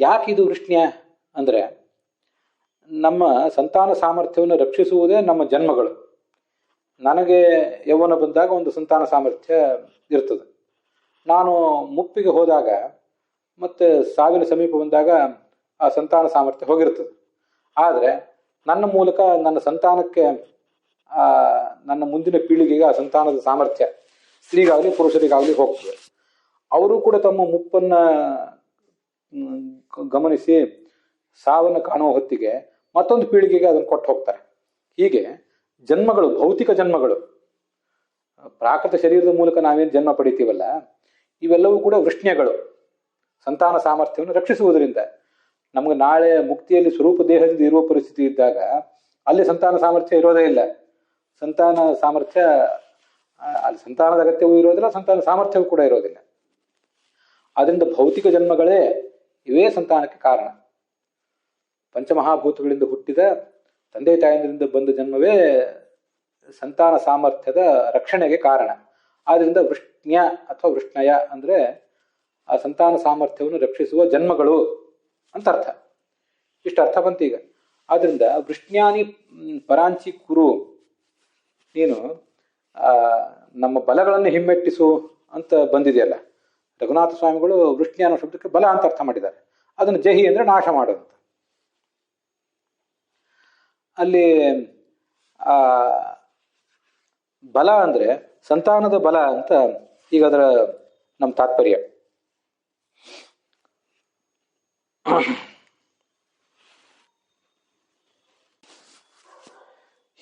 Speaker 1: ಯಾಕೆ ಇದು ವೃಷ್ಣ್ಯ ಅಂದರೆ ನಮ್ಮ ಸಂತಾನ ಸಾಮರ್ಥ್ಯವನ್ನು ರಕ್ಷಿಸುವುದೇ ನಮ್ಮ ಜನ್ಮಗಳು. ನನಗೆ ಯೌವನ ಬಂದಾಗ ಒಂದು ಸಂತಾನ ಸಾಮರ್ಥ್ಯ ಇರ್ತದೆ. ನಾನು ಮುಪ್ಪಿಗೆ ಹೋದಾಗ ಮತ್ತು ಸಾವಿನ ಸಮೀಪ ಬಂದಾಗ ಆ ಸಂತಾನ ಸಾಮರ್ಥ್ಯ ಹೋಗಿರ್ತದೆ. ಆದರೆ ನನ್ನ ಮೂಲಕ ನನ್ನ ಸಂತಾನಕ್ಕೆ, ನನ್ನ ಮುಂದಿನ ಪೀಳಿಗೆಗೆ ಆ ಸಂತಾನದ ಸಾಮರ್ಥ್ಯ ಸ್ತ್ರೀಗಾಗಲಿ ಪುರುಷರಿಗಾಗಲಿ ಹೋಗ್ತದೆ. ಅವರು ಕೂಡ ತಮ್ಮ ಮುಪ್ಪನ್ನು ಗಮನಿಸಿ ಸಾವನ್ನು ಕಾಣುವ ಹೊತ್ತಿಗೆ ಮತ್ತೊಂದು ಪೀಳಿಗೆಗೆ ಅದನ್ನು ಕೊಟ್ಟು ಹೋಗ್ತಾರೆ. ಹೀಗೆ ಜನ್ಮಗಳು, ಭೌತಿಕ ಜನ್ಮಗಳು, ಪ್ರಾಕೃತ ಶರೀರದ ಮೂಲಕ ನಾವೇನು ಜನ್ಮ ಪಡಿತೀವಲ್ಲ, ಇವೆಲ್ಲವೂ ಕೂಡ ವೃಷ್ಣ್ಯಗಳು. ಸಂತಾನ ಸಾಮರ್ಥ್ಯವನ್ನು ರಕ್ಷಿಸುವುದರಿಂದ ನಮಗೆ ನಾಳೆ ಮುಕ್ತಿಯಲ್ಲಿ ಸ್ವರೂಪ ದೇಹದಿಂದ ಇರುವ ಪರಿಸ್ಥಿತಿ ಇದ್ದಾಗ ಅಲ್ಲಿ ಸಂತಾನ ಸಾಮರ್ಥ್ಯ ಇರೋದೇ ಇಲ್ಲ. ಸಂತಾನ ಸಾಮರ್ಥ್ಯ, ಅಲ್ಲಿ ಸಂತಾನದ ಅಗತ್ಯವೂ ಇರೋದಿಲ್ಲ, ಸಂತಾನ ಸಾಮರ್ಥ್ಯವೂ ಕೂಡ ಇರೋದಿಲ್ಲ. ಆದ್ದರಿಂದ ಭೌತಿಕ ಜನ್ಮಗಳೇ ಇವೇ ಸಂತಾನಕ್ಕೆ ಕಾರಣ. ಪಂಚಮಹಾಭೂತಗಳಿಂದ ಹುಟ್ಟಿದ ತಂದೆ ತಾಯಿಯಿಂದ ಬಂದ ಜನ್ಮವೇ ಸಂತಾನ ಸಾಮರ್ಥ್ಯದ ರಕ್ಷಣೆಗೆ ಕಾರಣ. ಆದ್ದರಿಂದ ವೃಷ್ಣ್ಯ ಅಥವಾ ವೃಷ್ಣಯ ಅಂದರೆ ಆ ಸಂತಾನ ಸಾಮರ್ಥ್ಯವನ್ನು ರಕ್ಷಿಸುವ ಜನ್ಮಗಳು ಅಂತ ಅರ್ಥ. ಇಷ್ಟು ಅರ್ಥ ಬಂತೀಗ. ಆದ್ದರಿಂದ ವೃಷ್ಣ್ಯಾನಿ ಪರಾಂಚಿ ಕುರು, ನೀನು ನಮ್ಮ ಬಲಗಳನ್ನು ಹಿಮ್ಮೆಟ್ಟಿಸು ಅಂತ ಬಂದಿದೆಯಲ್ಲ. ರಘುನಾಥ ಸ್ವಾಮಿಗಳು ವೃಷ್ಣ್ಯ ಅನ್ನೋ ಶಬ್ದಕ್ಕೆ ಬಲ ಅಂತ ಅರ್ಥ ಮಾಡಿದ್ದಾರೆ. ಅದನ್ನು ಜಹಿ ಅಂದರೆ ನಾಶ ಮಾಡೋದು. ಅಲ್ಲಿ ಬಲ ಅಂದರೆ ಸಂತಾನದ ಬಲ ಅಂತ ಈಗ ಅದರ ನಮ್ಮ ತಾತ್ಪರ್ಯ.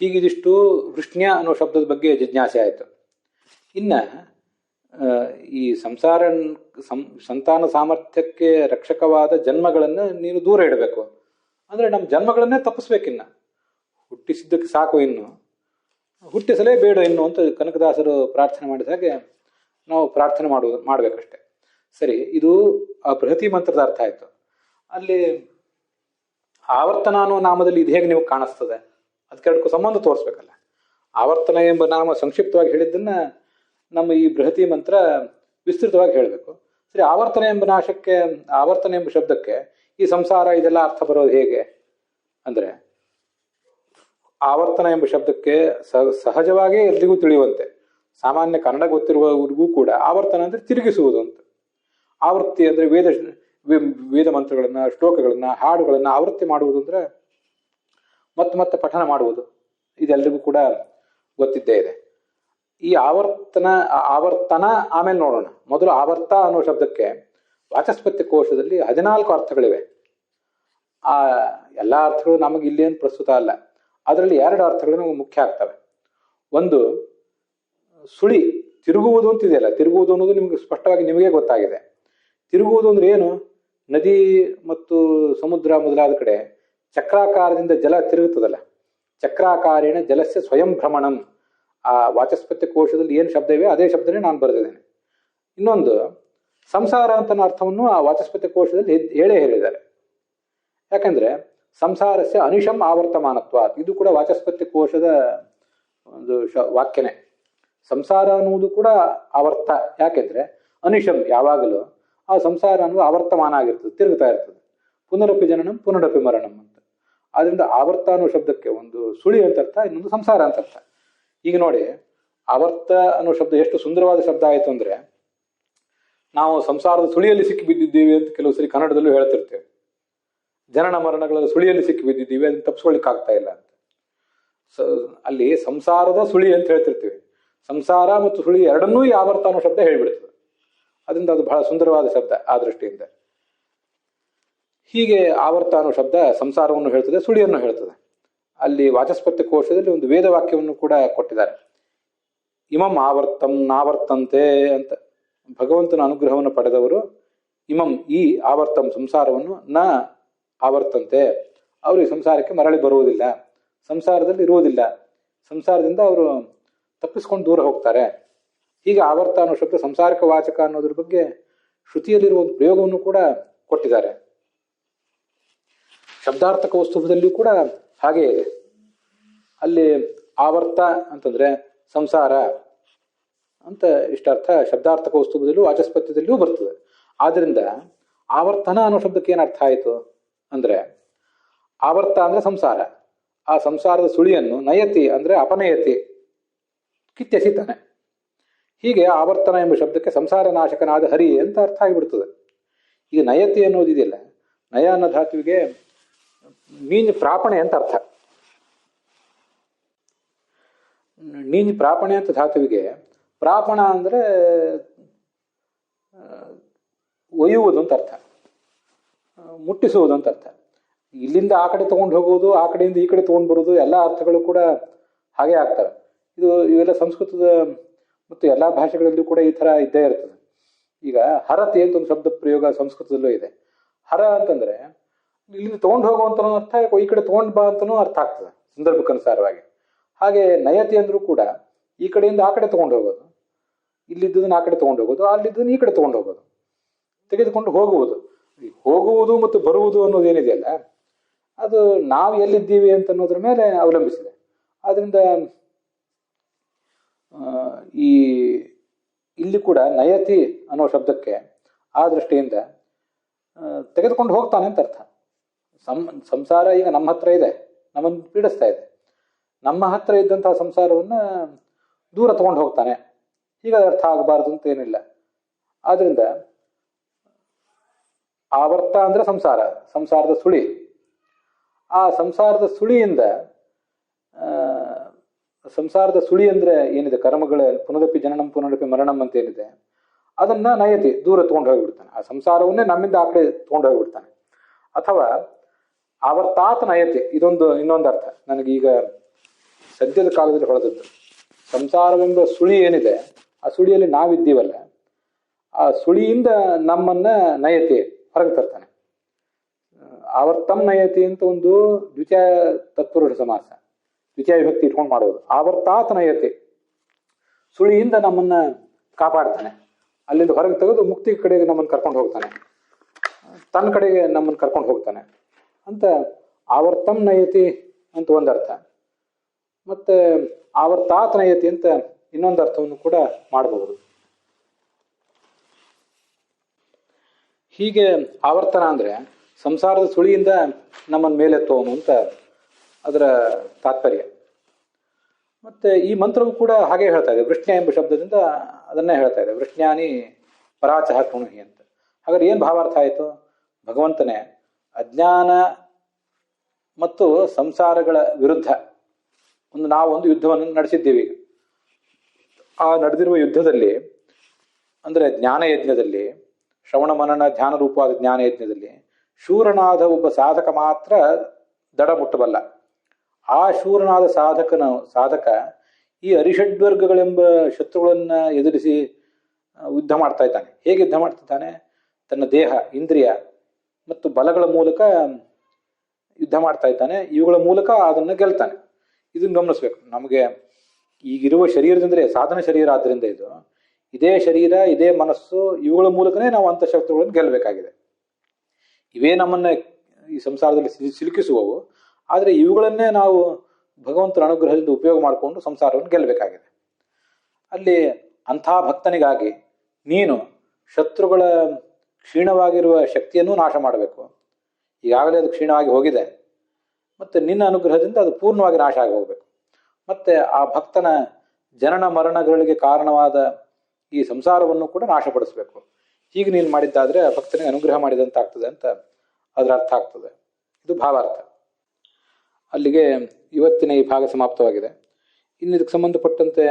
Speaker 1: ಹೀಗಿದಿಷ್ಟು ವೃಷ್ಣ್ಯ ಅನ್ನೋ ಶಬ್ದದ ಬಗ್ಗೆ ಜಿಜ್ಞಾಸೆ ಆಯಿತು. ಇನ್ನು ಈ ಸಂತಾನ ಸಾಮರ್ಥ್ಯಕ್ಕೆ ರಕ್ಷಕವಾದ ಜನ್ಮಗಳನ್ನು ನೀನು ದೂರ ಇಡಬೇಕು ಅಂದರೆ ನಮ್ಮ ಜನ್ಮಗಳನ್ನೇ ತಪ್ಪಿಸ್ಬೇಕಿನ್ನ. ಹುಟ್ಟಿಸಿದ್ದಕ್ಕೆ ಸಾಕು, ಇನ್ನು ಹುಟ್ಟಿಸಲೇ ಬೇಡ ಇನ್ನು ಅಂತ ಕನಕದಾಸರು ಪ್ರಾರ್ಥನೆ ಮಾಡಿದ ಹಾಗೆ ನಾವು ಪ್ರಾರ್ಥನೆ ಮಾಡಬೇಕಷ್ಟೆ. ಸರಿ, ಇದು ಆ ಬೃಹತಿ ಮಂತ್ರದ ಅರ್ಥ ಆಯಿತು. ಅಲ್ಲಿ ಆವರ್ತನ ಅನ್ನೋ ನಾಮದಲ್ಲಿ ಇದು ಹೇಗೆ ನೀವು ಕಾಣಿಸ್ತದೆ, ಅದಕ್ಕೆರಡಕ್ಕೂ ಸಂಬಂಧ ತೋರಿಸ್ಬೇಕಲ್ಲ. ಆವರ್ತನ ಎಂಬ ನಾಮ ಸಂಕ್ಷಿಪ್ತವಾಗಿ ಹೇಳಿದ್ದನ್ನು ನಮ್ಮ ಈ ಬೃಹತಿ ಮಂತ್ರ ವಿಸ್ತೃತವಾಗಿ ಹೇಳಬೇಕು. ಸರಿ, ಆವರ್ತನ ಎಂಬ ಶಬ್ದಕ್ಕೆ ಈ ಸಂಸಾರ ಇದೆಲ್ಲ ಅರ್ಥ ಬರೋದು ಹೇಗೆ ಅಂದರೆ, ಆವರ್ತನ ಎಂಬ ಶಬ್ದಕ್ಕೆ ಸಹಜವಾಗಿ ಎಲ್ಲಿಗೂ ತಿಳಿಯುವಂತೆ ಸಾಮಾನ್ಯ ಕನ್ನಡ ಗೊತ್ತಿರುವವರಿಗೂ ಕೂಡ ಆವರ್ತನ ಅಂದರೆ ತಿರುಗಿಸುವುದು ಅಂತ. ಆವೃತ್ತಿ ಅಂದರೆ ವೇದ ಮಂತ್ರಗಳನ್ನು, ಶ್ಲೋಕಗಳನ್ನು, ಹಾಡುಗಳನ್ನು ಆವೃತ್ತಿ ಮಾಡುವುದು ಅಂದರೆ ಮತ್ತೆ ಪಠನ ಮಾಡುವುದು. ಇದೆಲ್ಲರಿಗೂ ಕೂಡ ಗೊತ್ತಿದ್ದೇ ಇದೆ. ಈ ಆವರ್ತನ ಆಮೇಲೆ ನೋಡೋಣ. ಮೊದಲು ಆವರ್ತ ಅನ್ನೋ ಶಬ್ದಕ್ಕೆ ವಾಚಸ್ಪತ್ಯ ಕೋಶದಲ್ಲಿ 14 ಅರ್ಥಗಳಿವೆ. ಆ ಎಲ್ಲ ಅರ್ಥಗಳು ನಮಗೆ ಇಲ್ಲೇನು ಪ್ರಸ್ತುತ ಅಲ್ಲ. ಅದರಲ್ಲಿ 2 ಅರ್ಥಗಳು ನಮಗೆ ಮುಖ್ಯ ಆಗ್ತವೆ. ಒಂದು ಸುಳಿ ತಿರುಗುವುದು ಅಂತಿದೆಯಲ್ಲ, ತಿರುಗುವುದು ಅನ್ನೋದು ನಿಮ್ಗೆ ಸ್ಪಷ್ಟವಾಗಿ ನಿಮಗೆ ಗೊತ್ತಾಗಿದೆ. ತಿರುಗುವುದು ಅಂದ್ರೆ ಏನು? ನದಿ ಮತ್ತು ಸಮುದ್ರ ಮೊದಲಾದ ಕಡೆ ಚಕ್ರಾಕಾರದಿಂದ ಜಲ ತಿರುಗುತ್ತದಲ್ಲ, ಚಕ್ರಾಕಾರೇಣ ಜಲಸ್ಯ ಸ್ವಯಂ ಭ್ರಮಣಂ. ಆ ವಾಚಸ್ಪತ್ಯ ಕೋಶದಲ್ಲಿ ಏನು ಶಬ್ದ ಇವೆ ಅದೇ ಶಬ್ದನೇ ನಾನು ಬರೆದಿದ್ದೇನೆ. ಇನ್ನೊಂದು ಸಂಸಾರ ಅಂತ ಅರ್ಥವನ್ನು ಆ ವಾಚಸ್ಪತ್ಯ ಕೋಶದಲ್ಲಿ ಹೇಳೇ ಹೇಳಿದ್ದಾರೆ. ಯಾಕಂದ್ರೆ ಸಂಸಾರಸ್ಯ ಅನಿಶಂ ಆವರ್ತಮಾನತ್ವ, ಇದು ಕೂಡ ವಾಚಸ್ಪತ್ಯ ಕೋಶದ ಒಂದು ವಾಕ್ಯನೇ. ಸಂಸಾರ ಅನ್ನುವುದು ಕೂಡ ಆವರ್ತ. ಯಾಕೆಂದ್ರೆ ಅನಿಶಂ ಯಾವಾಗಲೂ ಆ ಸಂಸಾರ ಅನ್ನೋದು ಆವರ್ತಮಾನ ಆಗಿರ್ತದೆ, ತಿರುಗ್ತಾ ಇರ್ತದೆ. ಪುನರಪಿ ಜನನಂ ಪುನರಪಿ ಮರಣಂ ಅಂತ. ಆದ್ರಿಂದ ಆವರ್ತ ಅನ್ನೋ ಶಬ್ದಕ್ಕೆ ಒಂದು ಸುಳಿ ಅಂತ ಅರ್ಥ, ಇನ್ನೊಂದು ಸಂಸಾರ ಅಂತ ಅರ್ಥ. ಈಗ ನೋಡಿ, ಆವರ್ತ ಅನ್ನೋ ಶಬ್ದ ಎಷ್ಟು ಸುಂದರವಾದ ಶಬ್ದ ಆಯಿತು ಅಂದ್ರೆ, ನಾವು ಸಂಸಾರದ ಸುಳಿಯಲ್ಲಿ ಸಿಕ್ಕಿ ಬಿದ್ದಿದ್ದೀವಿ ಅಂತ ಕೆಲವು ಸರಿ ಕನ್ನಡದಲ್ಲೂ ಹೇಳ್ತಿರ್ತೇವೆ. ಜನನ ಮರಣಗಳ ಸುಳಿಯಲ್ಲಿ ಸಿಕ್ಕಿ ಬಿದ್ದಿದ್ದೀವಿ, ಅದನ್ನ ತಪ್ಪಿಸ್ಕೊಳ್ಲಿಕ್ಕೆ ಆಗ್ತಾ ಇಲ್ಲ ಅಂತ. ಅಲ್ಲಿ ಸಂಸಾರದ ಸುಳಿ ಅಂತ ಹೇಳ್ತಿರ್ತೀವಿ. ಸಂಸಾರ ಮತ್ತು ಸುಳಿ ಎರಡನ್ನೂ ಈ ಆವರ್ತ ಅನ್ನೋ ಶಬ್ದ ಹೇಳ್ಬಿಡ್ತದೆ. ಅದರಿಂದ ಅದು ಬಹಳ ಸುಂದರವಾದ ಶಬ್ದ ಆ ದೃಷ್ಟಿಯಿಂದ. ಹೀಗೆ ಆವರ್ತ ಅನ್ನೋ ಶಬ್ದ ಸಂಸಾರವನ್ನು ಹೇಳ್ತದೆ, ಸುಳಿಯನ್ನು ಹೇಳ್ತದೆ. ಅಲ್ಲಿ ವಾಚಸ್ಪತ್ಯ ಕೋಶದಲ್ಲಿ ಒಂದು ವೇದ ವಾಕ್ಯವನ್ನು ಕೂಡ ಕೊಟ್ಟಿದ್ದಾರೆ. ಇಮಂ ಆವರ್ತಂ ನಾವರ್ತಂತೆ ಅಂತ. ಭಗವಂತನ ಅನುಗ್ರಹವನ್ನು ಪಡೆದವರು ಇಮಂ ಈ ಆವರ್ತಂ ಸಂಸಾರವನ್ನು ನ ಆವರ್ತಂತೆ, ಅವರು ಈ ಸಂಸಾರಕ್ಕೆ ಮರಳಿ ಬರುವುದಿಲ್ಲ, ಸಂಸಾರದಲ್ಲಿ ಇರುವುದಿಲ್ಲ, ಸಂಸಾರದಿಂದ ಅವರು ತಪ್ಪಿಸ್ಕೊಂಡು ದೂರ ಹೋಗ್ತಾರೆ. ಹೀಗೆ ಆವರ್ತ ಅನ್ನೋ ಶಬ್ದ ಸಂಸಾರಿಕ ವಾಚಕ ಅನ್ನೋದ್ರ ಬಗ್ಗೆ ಶ್ರುತಿಯಲ್ಲಿರುವ ಒಂದು ಪ್ರಯೋಗವನ್ನು ಕೂಡ ಕೊಟ್ಟಿದ್ದಾರೆ. ಶಬ್ದಾರ್ಥಕ ವಸ್ತುವಿನಲ್ಲಿಯೂ ಕೂಡ ಹಾಗೇ ಇದೆ. ಅಲ್ಲಿ ಆವರ್ತ ಅಂತಂದ್ರೆ ಸಂಸಾರ ಅಂತ ಇಷ್ಟರ್ಥ ಶಬ್ದಾರ್ಥಕ ವಸ್ತುವಿನಲ್ಲೂ ವಾಚಸ್ಪತ್ಯದಲ್ಲಿಯೂ ಬರ್ತದೆ. ಆದ್ರಿಂದ ಆವರ್ತನ ಅನ್ನೋ ಶಬ್ದಕ್ಕೆ ಏನು ಅರ್ಥ ಆಯಿತು ಅಂದ್ರೆ, ಆವರ್ತ ಅಂದ್ರೆ ಸಂಸಾರ, ಆ ಸಂಸಾರದ ಸುಳಿಯನ್ನು ನಯತಿ ಅಂದ್ರೆ ಅಪನಯತಿ ಕಿತ್ತೆಸಿತಾನೆ. ಹೀಗೆ ಆವರ್ತನ ಎಂಬ ಶಬ್ದಕ್ಕೆ ಸಂಸಾರ ನಾಶಕನಾದ ಹರಿ ಅಂತ ಅರ್ಥ ಆಗಿಬಿಡ್ತದೆ. ಈಗ ನಯತಿ ಅನ್ನೋದಿದೆಯಲ್ಲ, ನಯ ಅನ್ನೋ ಧಾತುವಿಗೆ ನೀಂಜ್ ಪ್ರಾಪಣೆ ಅಂತ ಅರ್ಥ. ನೀಂಜ್ ಪ್ರಾಪಣೆ ಅಂತ ಧಾತುವಿಗೆ ಪ್ರಾಪಣ ಅಂದ್ರೆ ಒಯ್ಯುವುದು ಅಂತ ಅರ್ಥ, ಮುಟ್ಟಿಸುವುದು ಅಂತ ಅರ್ಥ. ಇಲ್ಲಿಂದ ಆ ಕಡೆ ತಗೊಂಡು ಹೋಗುವುದು, ಆ ಕಡೆಯಿಂದ ಈ ಕಡೆ ತಗೊಂಡು ಬರುವುದು, ಎಲ್ಲ ಅರ್ಥಗಳು ಕೂಡ ಹಾಗೆ ಆಗ್ತವೆ. ಇವೆಲ್ಲ ಸಂಸ್ಕೃತದ ಮತ್ತು ಎಲ್ಲಾ ಭಾಷೆಗಳಲ್ಲೂ ಕೂಡ ಈ ತರ ಇದ್ದೇ ಇರ್ತದೆ. ಈಗ ಹರತಿ ಅಂತ ಒಂದು ಶಬ್ದ ಪ್ರಯೋಗ ಸಂಸ್ಕೃತದಲ್ಲೂ ಇದೆ. ಹರ ಅಂತಂದ್ರೆ ಇಲ್ಲಿ ತಗೊಂಡು ಹೋಗುವಂತ ಅರ್ಥ, ಈ ಕಡೆ ತಗೊಂಡ್ ಬಾ ಅಂತನೂ ಅರ್ಥ ಆಗ್ತದೆ ಸಂದರ್ಭಕ್ಕನುಸಾರವಾಗಿ. ಹಾಗೆ ನಯತಿ ಅಂದ್ರೂ ಕೂಡ ಈ ಕಡೆಯಿಂದ ಆ ಕಡೆ ತಗೊಂಡು ಹೋಗೋದು, ಇಲ್ಲಿದ್ದದನ್ನ ಆ ಕಡೆ ತಗೊಂಡು ಹೋಗೋದು, ಅಲ್ಲಿದ್ದದನ್ನ ಈ ಕಡೆ ತಗೊಂಡು ಹೋಗೋದು, ತೆಗೆದುಕೊಂಡು ಹೋಗುವುದು. ಹೋಗುವುದು ಮತ್ತು ಬರುವುದು ಅನ್ನೋದೇನಿದೆಯಲ್ಲ, ಅದು ನಾವು ಎಲ್ಲಿದ್ದೀವಿ ಅಂತ ಅನ್ನೋದ್ರ ಮೇಲೆ ಅವಲಂಬಿಸಿದೆ. ಆದ್ರಿಂದ ಇಲ್ಲಿ ಕೂಡ ನಯತಿ ಅನ್ನೋ ಶಬ್ದಕ್ಕೆ ಆ ದೃಷ್ಟಿಯಿಂದ ತೆಗೆದುಕೊಂಡು ಹೋಗ್ತಾನೆ ಅಂತ ಅರ್ಥ. ಸಂಸಾರ ಈಗ ನಮ್ಮ ಹತ್ರ ಇದೆ, ನಮ್ಮನ್ನು ಪೀಡಿಸ್ತಾ ಇದೆ. ನಮ್ಮ ಹತ್ರ ಇದ್ದಂತಹ ಸಂಸಾರವನ್ನ ದೂರ ತಗೊಂಡು ಹೋಗ್ತಾನೆ, ಈಗ ಅರ್ಥ ಆಗಬಾರ್ದು ಅಂತ ಏನಿಲ್ಲ. ಆದ್ರಿಂದ ಆವರ್ತ ಅಂದ್ರೆ ಸಂಸಾರ, ಸಂಸಾರದ ಸುಳಿ. ಆ ಸಂಸಾರದ ಸುಳಿಯಿಂದ ಸಂಸಾರದ ಸುಳಿ ಅಂದ್ರೆ ಏನಿದೆ, ಕರ್ಮಗಳ ಪುನರಪಿ ಜನನಂ ಪುನರಪಿ ಮರಣಂ ಅಂತ ಏನಿದೆ, ಅದನ್ನ ನಯತಿ ದೂರ ತಗೊಂಡು ಹೋಗಿಬಿಡ್ತಾನೆ. ಆ ಸಂಸಾರವನ್ನೇ ನಮ್ಮಿಂದ ಆ ಕಡೆ ತಗೊಂಡು ಹೋಗಿಬಿಡ್ತಾನೆ. ಅಥವಾ ಆವರ್ತಾತ್ ನಯತಿ, ಇನ್ನೊಂದು ಅರ್ಥ ನನಗೀಗ ಸದ್ಯದ ಕಾಲದಲ್ಲಿ ಹೊಳೆದದ್ದು. ಸಂಸಾರವೆಂಬ ಸುಳಿ ಏನಿದೆ, ಆ ಸುಳಿಯಲ್ಲಿ ನಾವಿದ್ದೀವಲ್ಲ, ಆ ಸುಳಿಯಿಂದ ನಮ್ಮನ್ನ ನಯತಿ ಹೊರಗೆ ತರ್ತಾನೆ. ಆವರ್ತಂ ನಯತಿ ಅಂತ ಒಂದು ದ್ವಿತೀಯ ತತ್ಪುರುಷ ಸಮಾಸ, ದ್ವಿತೀಯ ವಿಭಕ್ತಿ ಇಟ್ಕೊಂಡು ಮಾಡೋದು. ಆವರ್ತಾತ್ ನಯತಿ, ಸುಳಿಯಿಂದ ನಮ್ಮನ್ನ ಕಾಪಾಡ್ತಾನೆ, ಅಲ್ಲಿಂದ ಹೊರಗೆ ತೆಗೆದು ಮುಕ್ತಿ ಕಡೆಗೆ ನಮ್ಮನ್ನು ಕರ್ಕೊಂಡು ಹೋಗ್ತಾನೆ, ತನ್ನ ಕಡೆಗೆ ನಮ್ಮನ್ನು ಕರ್ಕೊಂಡು ಹೋಗ್ತಾನೆ ಅಂತ ಆವರ್ತಂ ನಯತಿ ಅಂತ ಒಂದರ್ಥ. ಮತ್ತೆ ಆವರ್ತಾತ್ ನಯತಿ ಅಂತ ಇನ್ನೊಂದು ಅರ್ಥವನ್ನು ಕೂಡ ಮಾಡಬಹುದು. ಹೀಗೆ ಆವರ್ತನ ಅಂದ್ರೆ ಸಂಸಾರದ ಸುಳಿಯಿಂದ ನಮ್ಮನ್ನು ಮೇಲೆತ್ತೋನು ಅಂತ ಅದರ ತಾತ್ಪರ್ಯ. ಮತ್ತೆ ಈ ಮಂತ್ರವು ಕೂಡ ಹಾಗೆ ಹೇಳ್ತಾ ಇದೆ. ವೃಷ್ಣ್ಯ ಎಂಬ ಶಬ್ದದಿಂದ ಅದನ್ನೇ ಹೇಳ್ತಾ ಇದೆ, ವೃಷ್ಣ್ಯಾನಿ ಪರಾಚಹ ಕೃಣುಹಿ ಅಂತ. ಹಾಗಾದ್ರೆ ಏನ್ ಭಾವಾರ್ಥ ಆಯಿತು? ಭಗವಂತನೇ ಅಜ್ಞಾನ ಮತ್ತು ಸಂಸಾರಗಳ ವಿರುದ್ಧ ನಾವೊಂದು ಯುದ್ಧವನ್ನು ನಡೆಸಿದ್ದೀವಿ. ಆ ನಡೆದಿರುವ ಯುದ್ಧದಲ್ಲಿ ಅಂದ್ರೆ ಜ್ಞಾನಯಜ್ಞದಲ್ಲಿ, ಶ್ರವಣ ಮನನ ಧ್ಯಾನ ರೂಪವಾದ ಜ್ಞಾನಯಜ್ಞದಲ್ಲಿ ಶೂರನಾದ ಒಬ್ಬ ಸಾಧಕ ಮಾತ್ರ ದಡ ಮುಟ್ಟಬಲ್ಲ. ಆ ಶೂರನಾದ ಸಾಧಕ ಈ ಅರಿಷಡ್ವರ್ಗಗಳೆಂಬ ಶತ್ರುಗಳನ್ನ ಎದುರಿಸಿ ಯುದ್ಧ ಮಾಡ್ತಾ ಇದ್ದಾನೆ. ಹೇಗೆ ಯುದ್ಧ ಮಾಡ್ತಿದ್ದಾನೆ? ತನ್ನ ದೇಹ, ಇಂದ್ರಿಯ ಮತ್ತು ಬಲಗಳ ಮೂಲಕ ಯುದ್ಧ ಮಾಡ್ತಾ ಇದ್ದಾನೆ. ಇವುಗಳ ಮೂಲಕ ಅದನ್ನು ಗೆಲ್ತಾನೆ. ಇದನ್ನು ಗಮನಿಸ್ಬೇಕು. ನಮಗೆ ಈಗಿರುವ ಶರೀರದಿಂದಲೇ, ಸಾಧನ ಶರೀರ ಆದ್ದರಿಂದ ಇದೇ ಶರೀರ, ಇದೇ ಮನಸ್ಸು, ಇವುಗಳ ಮೂಲಕನೇ ನಾವು ಅಂಥ ಶತ್ರುಗಳನ್ನು ಗೆಲ್ಲಬೇಕಾಗಿದೆ. ಇವೇ ನಮ್ಮನ್ನ ಈ ಸಂಸಾರದಲ್ಲಿ ಸಿಲುಕಿಸುವವು. ಆದರೆ ಇವುಗಳನ್ನೇ ನಾವು ಭಗವಂತನ ಅನುಗ್ರಹದಿಂದ ಉಪಯೋಗ ಮಾಡಿಕೊಂಡು ಸಂಸಾರವನ್ನು ಗೆಲ್ಲಬೇಕಾಗಿದೆ. ಅಲ್ಲಿ ಅಂಥ ಭಕ್ತನಿಗಾಗಿ ನೀನು ಶತ್ರುಗಳ ಕ್ಷೀಣವಾಗಿರುವ ಶಕ್ತಿಯನ್ನು ನಾಶ ಮಾಡಬೇಕು. ಈಗಾಗಲೇ ಅದು ಕ್ಷೀಣವಾಗಿ ಹೋಗಿದೆ. ಮತ್ತು ನಿನ್ನ ಅನುಗ್ರಹದಿಂದ ಅದು ಪೂರ್ಣವಾಗಿ ನಾಶ ಆಗಿ ಹೋಗಬೇಕು. ಮತ್ತು ಆ ಭಕ್ತನ ಜನನ ಮರಣಗಳಿಗೆ ಕಾರಣವಾದ ಈ ಸಂಸಾರವನ್ನು ಕೂಡ ನಾಶಪಡಿಸಬೇಕು. ಹೀಗೆ ನೀನು ಮಾಡಿದ್ದಾದರೆ ಆ ಭಕ್ತನಿಗೆ ಅನುಗ್ರಹ ಮಾಡಿದಂತಾಗ್ತದೆ ಅಂತ ಅದರ ಅರ್ಥ ಆಗ್ತದೆ. ಇದು ಭಾವಾರ್ಥ. ಅಲ್ಲಿಗೆ ಇವತ್ತಿನ ಈ ಭಾಗ ಸಮಾಪ್ತವಾಗಿದೆ. ಇನ್ನು ಇದಕ್ಕೆ ಸಂಬಂಧಪಟ್ಟಂತೆ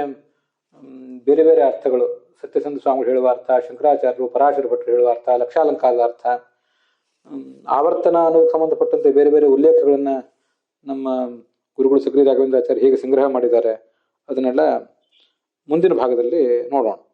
Speaker 1: ಬೇರೆ ಬೇರೆ ಅರ್ಥಗಳು, ಸತ್ಯಸಂಧ ಸ್ವಾಮಿಗಳು ಹೇಳುವ ಅರ್ಥ, ಶಂಕರಾಚಾರ್ಯರು, ಪರಾಶರ ಭಟ್ರು ಹೇಳುವ ಅರ್ಥ, ಲಕ್ಷಾಲಂಕಾರದ ಅರ್ಥ, ಆವರ್ತನ ಅನ್ನೋದಕ್ಕೆ ಸಂಬಂಧಪಟ್ಟಂತೆ ಬೇರೆ ಬೇರೆ ಉಲ್ಲೇಖಗಳನ್ನು ನಮ್ಮ ಗುರುಗಳು ಸಕ್ರಿಯ ರಾಘವೇಂದ್ರಾಚಾರ್ಯ ಹೇಗೆ ಸಂಗ್ರಹ ಮಾಡಿದ್ದಾರೆ ಅದನ್ನೆಲ್ಲ ಮುಂದಿನ ಭಾಗದಲ್ಲಿ ನೋಡೋಣ.